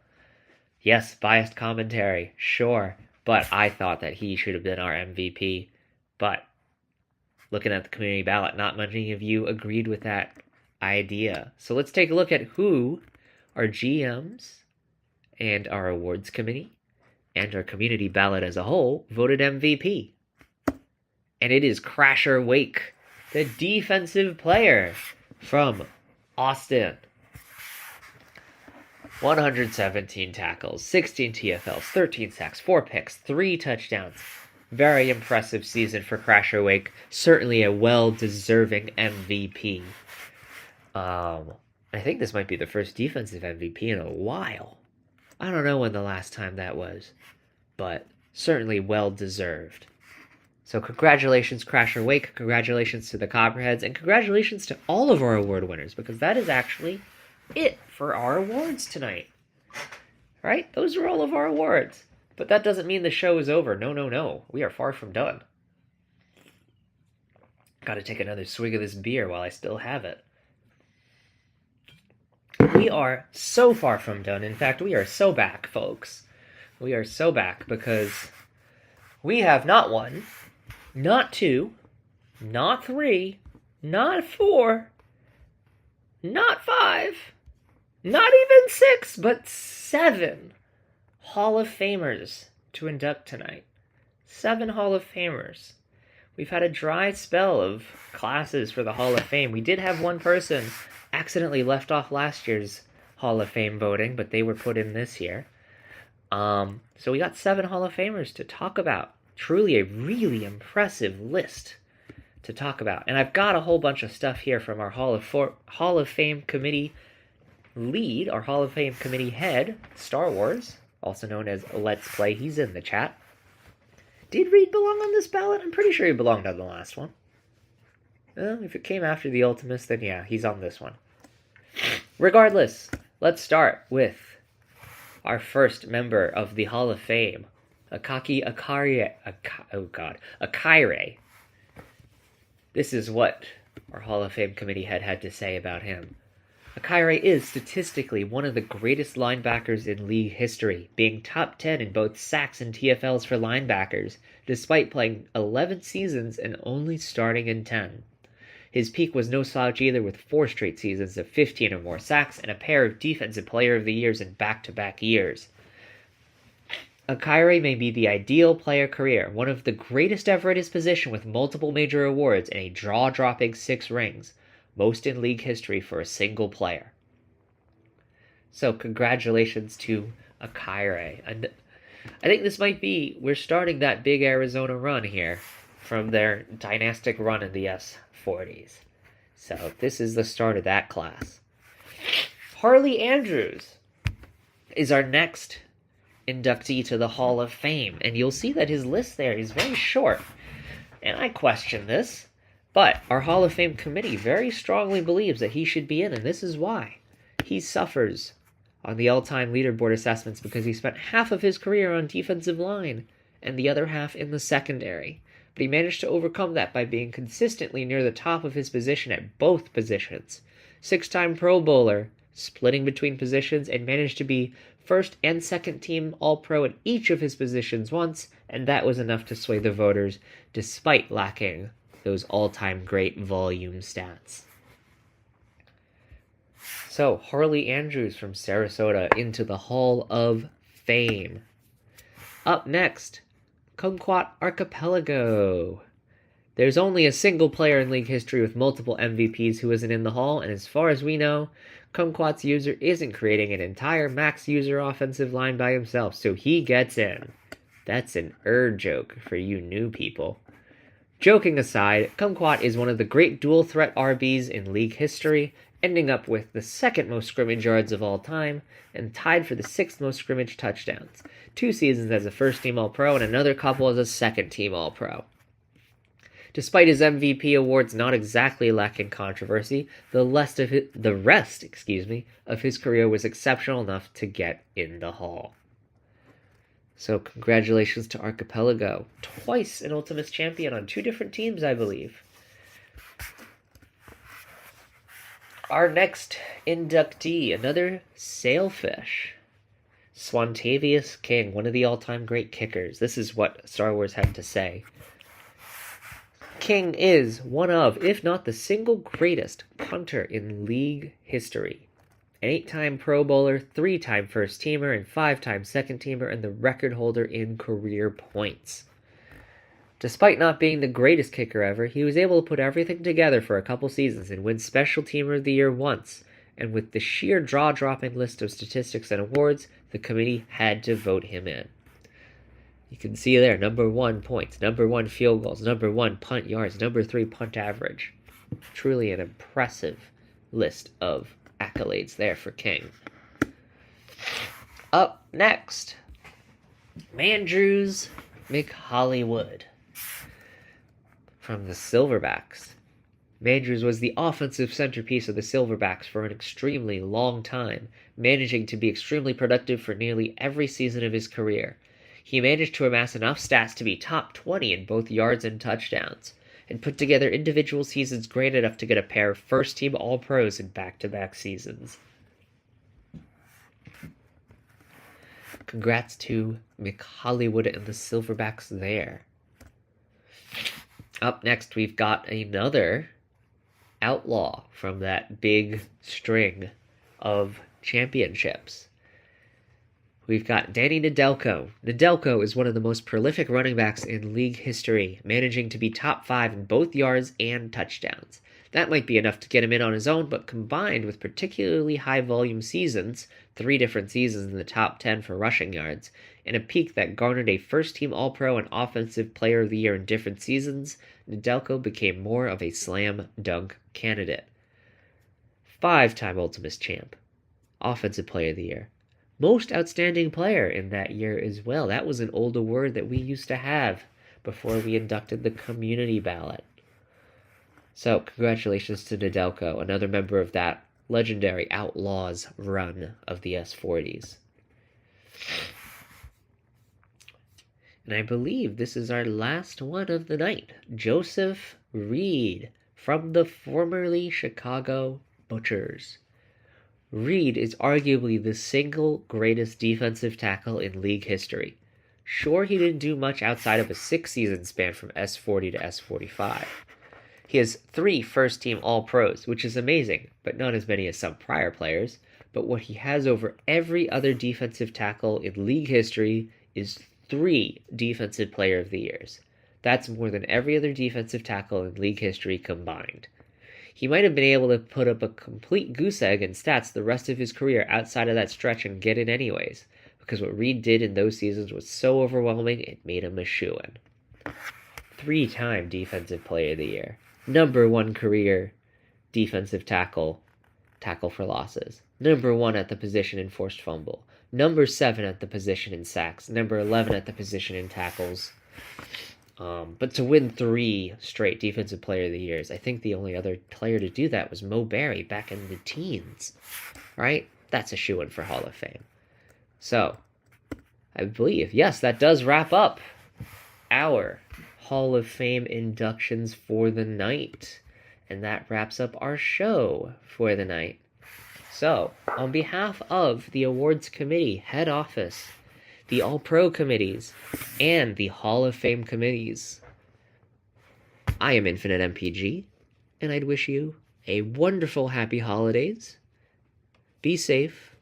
S1: Yes, biased commentary, sure. but I thought that he should have been our MVP. But looking at the community ballot, not many of you agreed with that idea. So let's take a look at who our GMs and our awards committee and our community ballot as a whole voted MVP. And it is Crasher Wake, the defensive player from Austin. 117 tackles, 16 TFLs, 13 sacks, 4 picks, 3 touchdowns. Very impressive season for Crasher Wake. Certainly a well-deserving MVP. I think this might be the first defensive MVP in a while. I don't know when the last time that was, but certainly well-deserved. So congratulations, Crasher Wake. Congratulations to the Copperheads, and congratulations to all of our award winners, because that is actually it for our awards tonight. Right? Those are all of our awards. But that doesn't mean the show is over. No. We are far from done. Gotta take another swig of this beer while I still have it. We are so far from done. In fact, we are so back, folks. We are so back because we have not 1, not 2, not 3, not 4, not 5, not even 6, but 7 Hall of Famers to induct tonight. 7 Hall of Famers. We've had a dry spell of classes for the Hall of Fame. We did have one person accidentally left off last year's Hall of Fame voting, but they were put in this year. So we got 7 Hall of Famers to talk about. Truly a really impressive list to talk about. And I've got a whole bunch of stuff here from our Hall of Fame committee lead, our Hall of Fame committee head, Star Wars, also known as Let's Play. He's in the chat. Did Reed belong on this ballot? I'm pretty sure he belonged on the last one. If it came after the Ultimus, then yeah, he's on this one. Regardless, let's start with our first member of the Hall of Fame, Akaire. This is what our Hall of Fame committee head had to say about him. Akaire is statistically one of the greatest linebackers in league history, being top 10 in both sacks and TFLs for linebackers, despite playing 11 seasons and only starting in 10. His peak was no slouch either, with 4 straight seasons of 15 or more sacks and a pair of Defensive Player of the Years in back-to-back years. Akaire may be the ideal player career, one of the greatest ever at his position with multiple major awards and a jaw-dropping 6 rings, most in league history for a single player. So congratulations to Akaire. And I think this might be, we're starting that big Arizona run here from their dynastic run in the S40s. So this is the start of that class. Harley Andrews is our next inductee to the Hall of Fame. And you'll see that his list there is very short. And I question this. But our Hall of Fame committee very strongly believes that he should be in, and this is why. He suffers on the all-time leaderboard assessments because he spent half of his career on defensive line and the other half in the secondary. But he managed to overcome that by being consistently near the top of his position at both positions. 6-time Pro Bowler, splitting between positions, and managed to be first and second team All-Pro at each of his positions once, and that was enough to sway the voters despite lacking those all-time great volume stats. So, Harley Andrews from Sarasota into the Hall of Fame. Up next, Kumquat Archipelago. There's only a single player in league history with multiple MVPs who isn't in the Hall, and as far as we know, Kumquat's user isn't creating an entire max user offensive line by himself, so he gets in. That's an joke for you new people. Joking aside, Kumquat is one of the great dual-threat RBs in league history, ending up with the 2nd most scrimmage yards of all time, and tied for the 6th most scrimmage touchdowns. 2 seasons as a first-team All-Pro, and another couple as a second-team All-Pro. Despite his MVP awards not exactly lacking controversy, the rest of his career was exceptional enough to get in the Hall. So congratulations to Archipelago. Twice an Ultimus champion on 2 different teams, I believe. Our next inductee, another sailfish. Swantavius King, one of the all-time great kickers. This is what Star Wars had to say. King is one of, if not the single greatest punter in league history. An 8-time Pro Bowler, 3-time first teamer, and 5-time second teamer, and the record holder in career points. Despite not being the greatest kicker ever, he was able to put everything together for a couple seasons and win Special Teamer of the Year once. And with the sheer jaw-dropping list of statistics and awards, the committee had to vote him in. You can see there, number 1 points, number 1 field goals, number 1 punt yards, number 3 punt average. Truly an impressive list of accolades there for King. Up next, Mandrews McHollywood from the Silverbacks. Mandrews was the offensive centerpiece of the Silverbacks for an extremely long time, managing to be extremely productive for nearly every season of his career. He managed to amass enough stats to be top 20 in both yards and touchdowns, and put together individual seasons great enough to get a pair of first-team All-Pros in back-to-back seasons. Congrats to McHollywood and the Silverbacks there. Up next, we've got another outlaw from that big string of championships. We've got Danny Nedelko. Nedelko is one of the most prolific running backs in league history, managing to be top 5 in both yards and touchdowns. That might be enough to get him in on his own, but combined with particularly high-volume seasons, 3 different seasons in the top 10 for rushing yards, and a peak that garnered a first-team All-Pro and Offensive Player of the Year in different seasons, Nedelko became more of a slam dunk candidate. 5-time Ultimate Champ, Offensive Player of the Year, Most Outstanding Player in that year as well. That was an old award that we used to have before we inducted the community ballot. So, congratulations to Nedelko, another member of that legendary Outlaws run of the S40s. And I believe this is our last one of the night. Joseph Reed from the formerly Chicago Butchers. Reed is arguably the single greatest defensive tackle in league history. Sure, he didn't do much outside of a 6-season span from S40 to S45. He has 3 first-team All-Pros, which is amazing, but not as many as some prior players. But what he has over every other defensive tackle in league history is 3 Defensive Player of the Years. That's more than every other defensive tackle in league history combined. He might have been able to put up a complete goose egg in stats the rest of his career outside of that stretch and get in anyways, because what Reed did in those seasons was so overwhelming it made him a shoo-in. 3-time Defensive Player of the Year. Number 1 career defensive tackle for losses. Number 1 at the position in forced fumble. Number 7 at the position in sacks. Number 11 at the position in tackles. But to win 3 straight Defensive Player of the Years, I think the only other player to do that was Mo Barry back in the teens. Right? That's a shoo-in for Hall of Fame. So, I believe, yes, that does wrap up our Hall of Fame inductions for the night. And that wraps up our show for the night. So, on behalf of the awards committee, head office, the All-Pro committees, and the Hall of Fame committees, I am Infinite MPG, and I'd wish you a wonderful happy holidays. Be safe.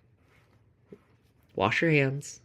S1: Wash your hands.